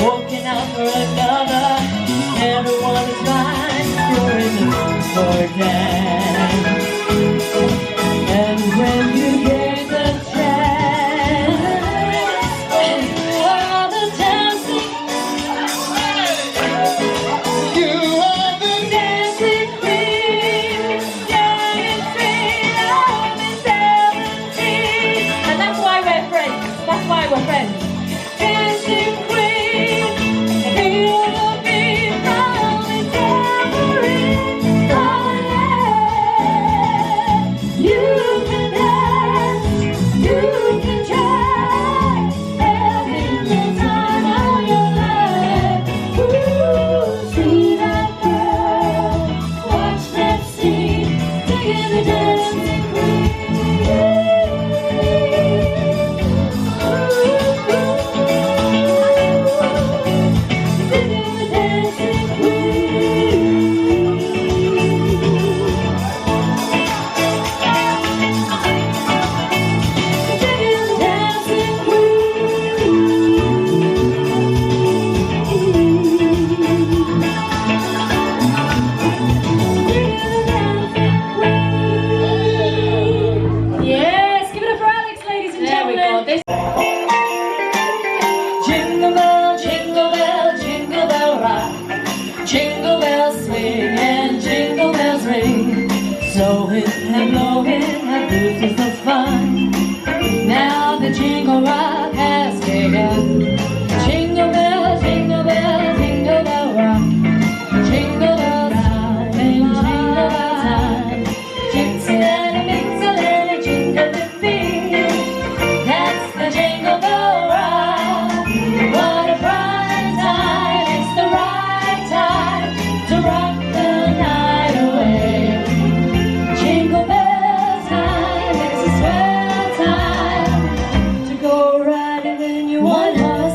Walking out for another, everyone is fine. You're in the mood for dance. And when you get the chance, you are the dancing. You are the dancing queen. Young and sweet, only 17. And that's why we're friends. That's why we're friends. Dancing queen, feel the beat from the tambourine. Oh yeah. You can dance, you can try, and in the time of your life. Ooh, see that girl, watch that scene, digging the dancing queen. Digging the dancing queen. Digging the dancing queen. Yes, give it up for Alex, ladies and gentlemen. Jingle bell, jingle bell rock. Jingle bells swing and jingle bells ring. Snowing and blowing and boosters of fun. Now the jingle rock has begun. Jingle bell, jingle bell, jingle bell rock. Jingle bells time and jingle bell time. Jingle and a mingle and a jingle to beat. That's the jingle bell rock. What a bright time! It's the right time to rock the night away. Jingle bell time, it's a swell time to go riding in your one-horse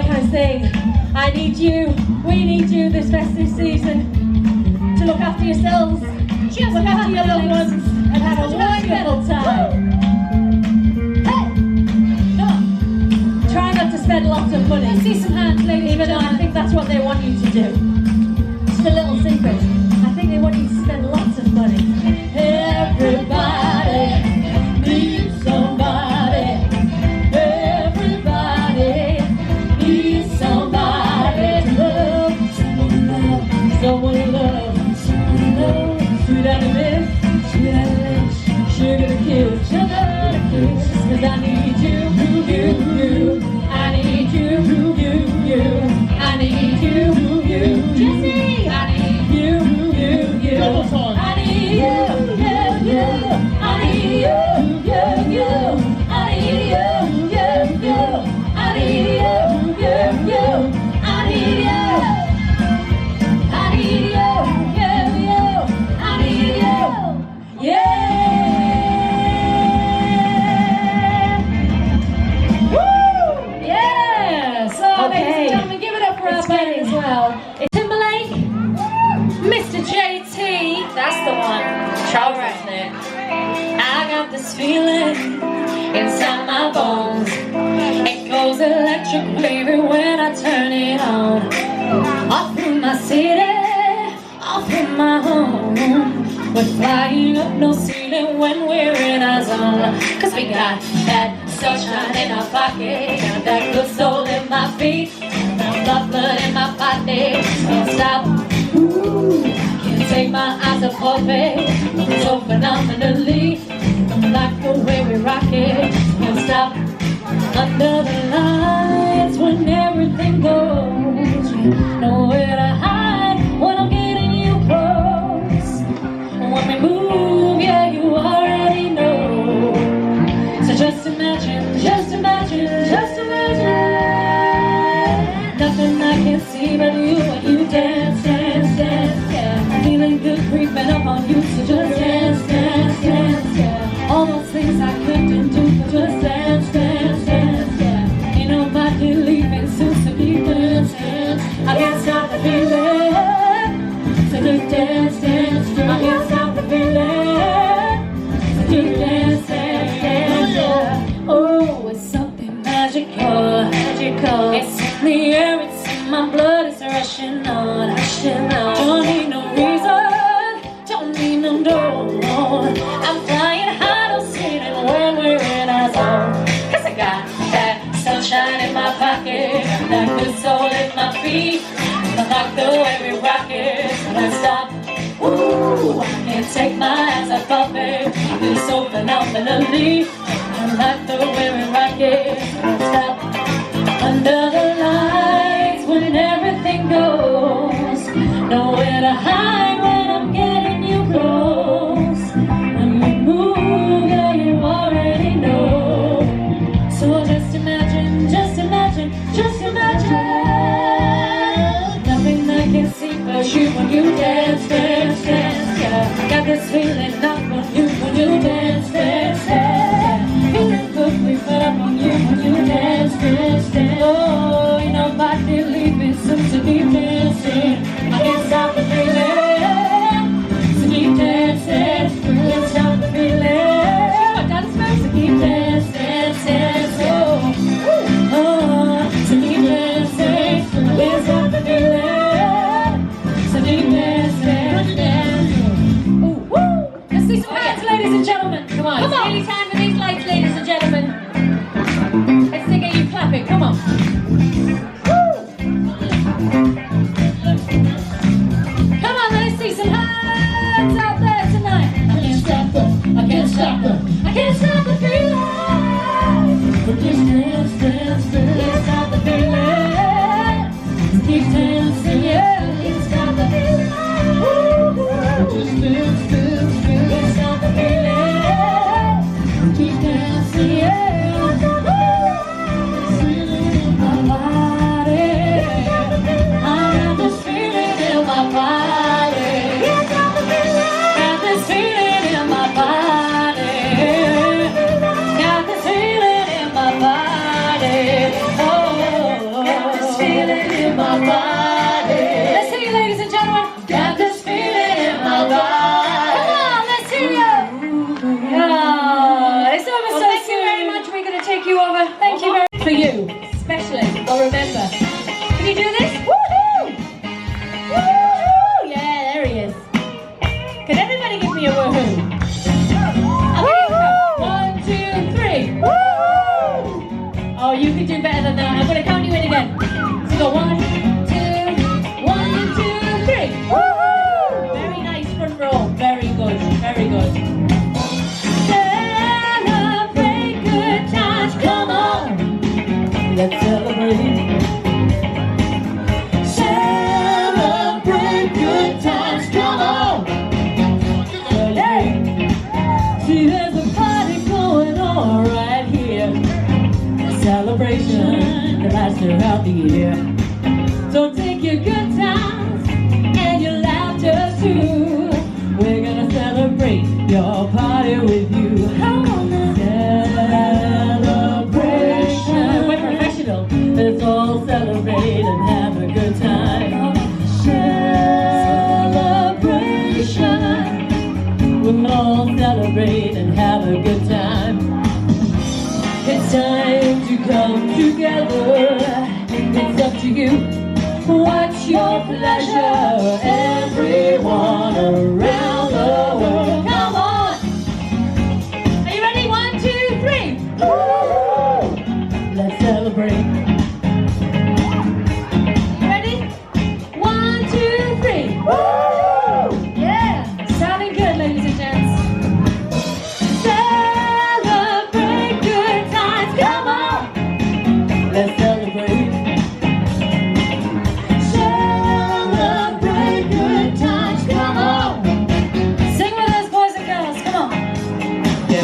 I kind of sing. I need you, we need you this festive season to look after yourselves, just look after your loved ones, and have a wonderful time. Hey! Come on. Try not to spend lots of money. Let's see some hands, ladies. Even though I think that's what they want you to do. Just a little secret. I think they want you to spend lots of money. Everybody needs somebody. Everybody needs somebody to love. Someone to love. Someone to love. Sweet out of this, sweet out of this. Sugar to kiss, sugar to kiss. 'Cause I need you, you. I need you, you. I need you, Jesse. I need you, you. I need you, you. I need you, you. I need you, you. I need you, you. I need you. I need you, you. I need you. Yeah. Woo! Yeah. So, ladies and gentlemen, give it up for our band as well. It's Timberlake, Mr. JT. That's the one. Charles is there. I got this feeling inside my bones. It goes electric wavy when I turn it on. Off from my city, off from my home. We're flying up no ceiling when we're in our zone. 'Cause we got that sunshine in our pocket, got that good soul in my feet, got blood in my body. Can't stop, ooh, can't take my eyes off it. So phenomenally, like the way we rock it. Can't stop. Under the lights when everything goes, nowhere to hide when I'm getting you close. When we move, yeah, you already know. So just imagine, just imagine, just imagine. Nothing I can see but you when you dance, dance, dance, yeah. Feeling good creeping up on you, so just dance, dance, dance, yeah. All those things I couldn't do, but just dance, dance, dance, yeah. Ain't nobody leaving soon, so keep dancing. I can't stop the feeling, so just dance, dance, dance. I can't stop the feeling, so just dance, dance, dance, yeah. Oh, it's something magical, magical. It's in the air, it's in my blood, it's rushing on, rushing on. Don't need no reason, don't need no door. I'm flying high, no ceiling when we're in our zone. 'Cause I got that sunshine in my pocket, that good soul in my feet. I like the way we rock it, don't stop. Ooh, I can't take my eyes off it. It's so phenomenally. I like the way we rock it, don't stop. Under the lights when everything goes, nowhere to hide when I'm getting you close. When we move, yeah, you already know. So just imagine, just imagine, just imagine. Nothing I can see but you when you dance, dance, dance, yeah. Got this feeling up on you when you dance, dance, dance. Feeling good, we fed up on you when you dance, dance, dance. Oh, ain't nobody leaving soon, so keep dancing. I can't stop the feeling, so keep dancing. Can't stop the feeling, I got to space, so keep dancing, dance, dance. Oh, so keep dancing. Can't stop the feeling, so keep dancing, dance. Ooh, woo. I'll remember. Can you do this? Woohoo! Woohoo! Yeah, there he is. Can everybody give me a woohoo? One, two, three. Woo! Oh, you can do better than that. I'm going to count you in again. So go 1, 2, 3. Woo! Very nice front row. Very good. Very good. Celebrate good times. Come on. Let's celebrate. Celebrate good times. Come on. Hey. See, there's a party going on right here. A celebration that lasts throughout the year. So take your good times and your laughter too. We're gonna celebrate your party with you. Celebration. We're professional. Let's all celebrate and have a good time. Celebration. We'll all celebrate and have a good time. It's time to come together. It's up to you. What's your pleasure? Everyone around the world. Come on! Are you ready? 1, 2, 3. Woo! Let's celebrate. Ready? 1, 2, 3. Woo! Yeah! Sounding good, ladies and gents. Celebrate good times. Come on! Let's celebrate.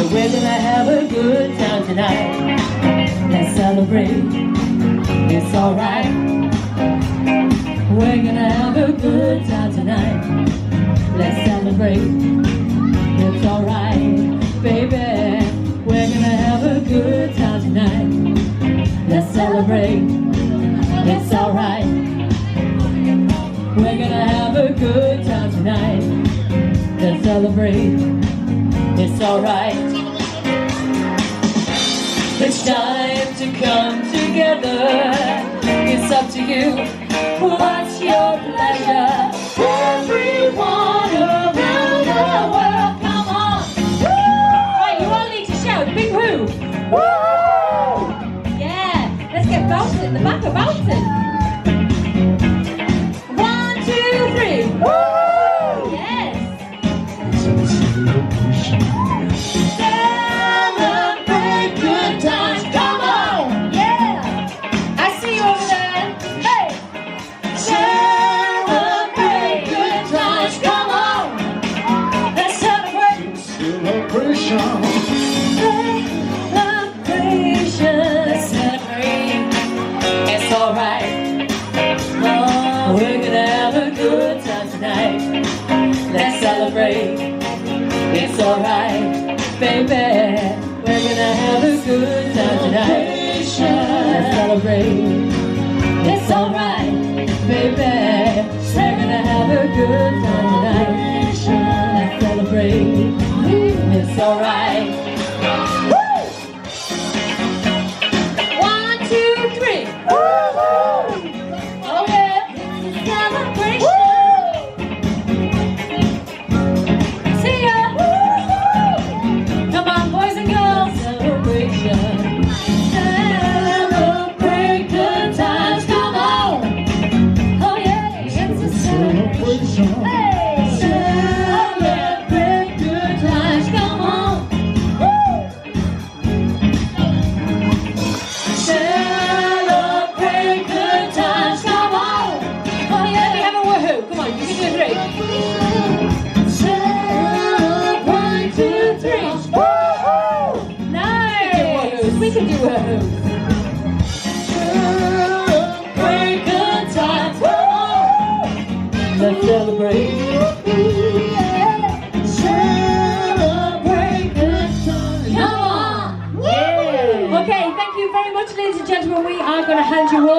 We're gonna have a good time tonight. Let's celebrate. It's alright. We're gonna have a good time tonight. Let's celebrate. It's alright, baby. We're gonna have a good time tonight. Let's celebrate. It's alright. We're gonna have a good time tonight. Let's celebrate. It's alright. It's time to come together. It's up to you. What's your pleasure? Everyone around the world, come on. Woo! Right, you all need to shout. Big woo. Woo! Yeah, let's get bouncing. The back of bouncing. 1, 2, 3. Woo! Yes. Celebrate good times, come on! Yeah! I see you over there. Hey! Celebrate good times, come on! Let's celebrate! Celebration. Celebration. Let's celebrate. It's alright. Oh, we're gonna have a good time tonight. Let's celebrate. It's alright, baby. We're gonna have a good time tonight. Let's celebrate. It's alright, baby. We're gonna have a good time tonight. Let's celebrate. It's alright. Woo! 1, 2, 3. Woo-hoo! Oh yeah, it's a celebration. See ya! Come on, boys and girls. Celebration. Celebrate good times. Come on. Oh yeah, it's a celebration. Hey, celebrate good times. Come on. Woo! Celebrate good times. Come on. Oh yeah, let me have a woohoo. Come on, you can do 3. Celebrate 1, 2, 3. Woohoo! Nice. We can do woohoo. Celebrate good times. Woo! Let's celebrate. Celebrate good times. Come on. Yeah. Okay, thank you very much, ladies and gentlemen. We are going to hand you over.